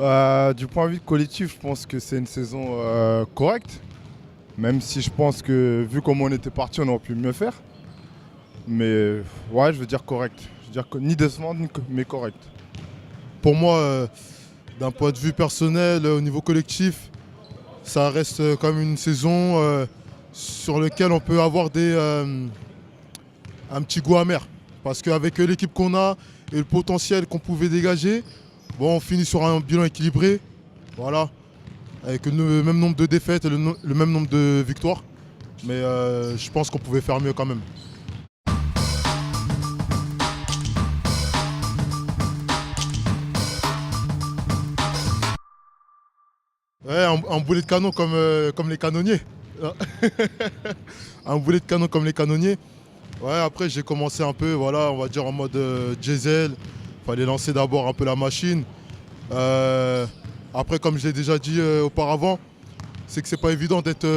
Du point de vue collectif, je pense que c'est une saison correcte. Même si je pense que, vu comment on était parti, on aurait pu mieux faire. Mais ouais, je veux dire correct. Je veux dire ni décevant, mais correct. Pour moi, d'un point de vue personnel, au niveau collectif, ça reste quand même une saison sur laquelle on peut avoir un petit goût amer. Parce qu'avec l'équipe qu'on a et le potentiel qu'on pouvait dégager, bon, on finit sur un bilan équilibré. Voilà. Avec le même nombre de défaites et le même nombre de victoires. Mais je pense qu'on pouvait faire mieux quand même. Ouais, un boulet de canon comme les canonniers. Un boulet de canon comme les canonniers. Ouais, après j'ai commencé un peu, voilà, on va dire en mode diesel. Fallait lancer d'abord un peu la machine. Après, comme je l'ai déjà dit auparavant, c'est que c'est pas évident d'être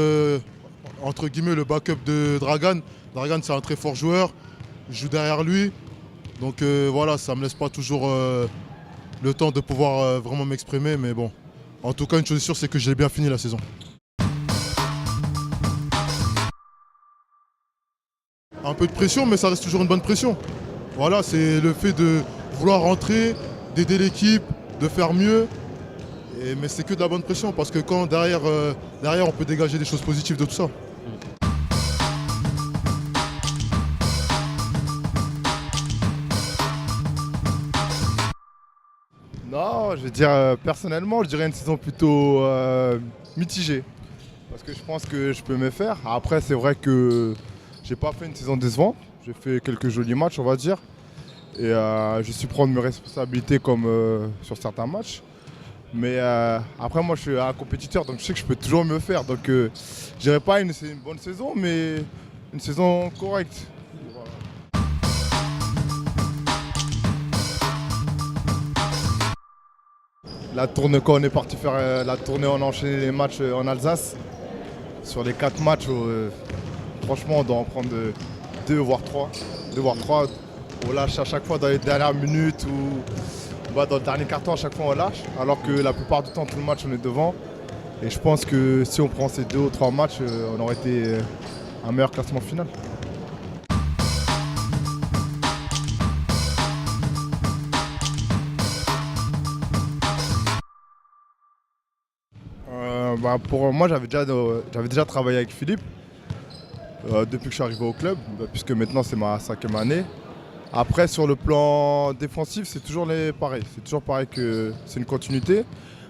entre guillemets le backup de Dragan. Dragan, c'est un très fort joueur. Je joue derrière lui. Donc voilà, ça me laisse pas toujours le temps de pouvoir vraiment m'exprimer. Mais bon, en tout cas, une chose est sûre, c'est que j'ai bien fini la saison. Un peu de pression, mais ça reste toujours une bonne pression. Voilà, c'est le fait de vouloir rentrer, d'aider l'équipe, de faire mieux. Mais c'est que de la bonne pression, parce que quand derrière, on peut dégager des choses positives de tout ça. Non, je veux dire personnellement, je dirais une saison plutôt mitigée. Parce que je pense que je peux me faire. Après, c'est vrai que j'ai pas fait une saison décevante. J'ai fait quelques jolis matchs, on va dire. Et je suis prendre mes responsabilités comme sur certains matchs. Mais après, moi, je suis un compétiteur, donc je sais que je peux toujours mieux faire. Donc, je dirais pas c'est une bonne saison, mais une saison correcte. Voilà. La tournée, quand on est parti faire la tournée, on a enchaîné les matchs en Alsace. Sur les 4 matchs, franchement, on doit en prendre 2 voire 3. 2 voire 3. On lâche à chaque fois dans les dernières minutes ou dans le dernier carton, à chaque fois on lâche. Alors que la plupart du temps, tout le match, on est devant. Et je pense que si on prend ces 2 ou 3 matchs, on aurait été un meilleur classement final. Pour moi, j'avais déjà travaillé avec Philippe depuis que je suis arrivé au club, puisque maintenant c'est ma 5e année. Après, sur le plan défensif, c'est toujours pareil. C'est toujours pareil que c'est une continuité.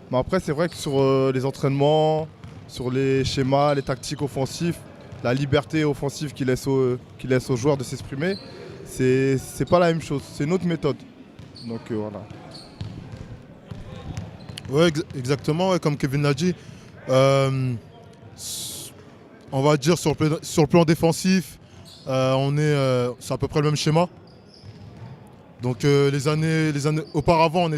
Mais après, c'est vrai que sur les entraînements, sur les schémas, les tactiques offensifs, la liberté offensive qui laisse aux joueurs de s'exprimer, c'est pas la même chose. C'est une autre méthode. Donc voilà. Ouais, exactement, ouais, comme Kevin l'a dit. On va dire sur le plan défensif, c'est à peu près le même schéma. Donc les années auparavant,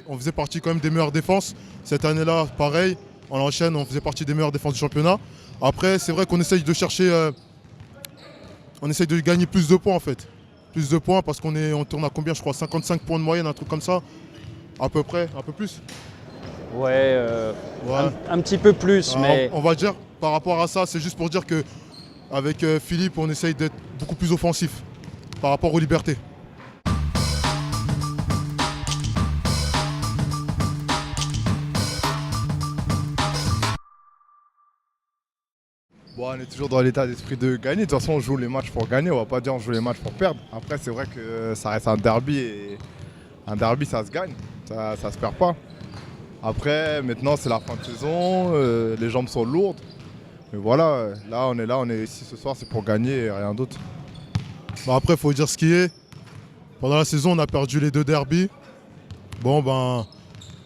on faisait partie quand même des meilleures défenses. Cette année-là, pareil, on enchaîne, on faisait partie des meilleures défenses du championnat. Après, c'est vrai qu'on essaye de chercher, on essaye de gagner plus de points en fait. Plus de points parce on tourne à combien, je crois, 55 points de moyenne, un truc comme ça, à peu près, un peu plus. Ouais, Ouais. un petit peu plus, mais On va dire, par rapport à ça, c'est juste pour dire qu'avec Philippe, on essaye d'être beaucoup plus offensif par rapport aux libertés. Bon, on est toujours dans l'état d'esprit de gagner. De toute façon, on joue les matchs pour gagner. On va pas dire on joue les matchs pour perdre. Après, c'est vrai que ça reste un derby et un derby, ça se gagne. Ça se perd pas. Après, maintenant, c'est la fin de saison. Les jambes sont lourdes. Mais voilà, là, on est ici ce soir, c'est pour gagner et rien d'autre. Bon, après, il faut dire ce qui est. Pendant la saison, on a perdu les 2 derbys. Bon, ben,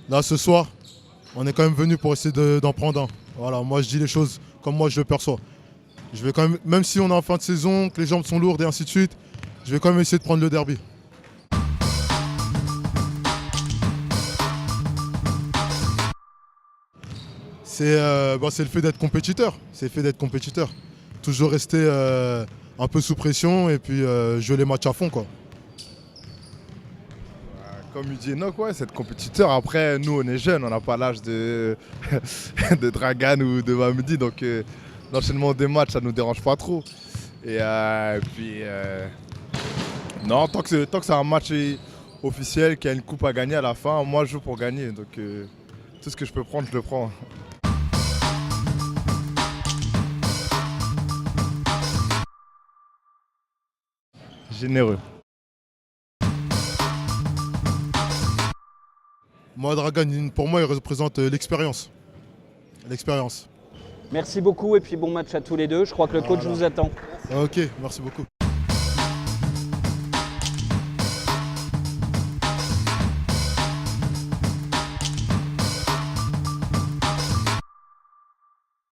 là, ce soir, on est quand même venu pour essayer d'en prendre un. Voilà, moi, je dis les choses comme moi, je le perçois. Je vais quand même si on est en fin de saison, que les jambes sont lourdes et ainsi de suite, je vais quand même essayer de prendre le derby. C'est le fait d'être compétiteur. C'est le fait d'être compétiteur. Toujours rester un peu sous pression et puis jouer les matchs à fond, quoi. Comme il dit Enoch, ouais, c'est être compétiteur. Après, nous, on est jeunes, on n'a pas l'âge de, de Dragan ou de Mamedi, donc l'enchaînement des matchs, ça nous dérange pas trop. Et puis, non, tant que c'est un match officiel, qu'il y a une coupe à gagner à la fin, moi, je joue pour gagner. Donc, tout ce que je peux prendre, je le prends. Généreux. Moi, Dragan, pour moi, il représente l'expérience. L'expérience. Merci beaucoup et puis bon match à tous les deux. Je crois que le coach Voilà. vous attend. Ok, merci beaucoup.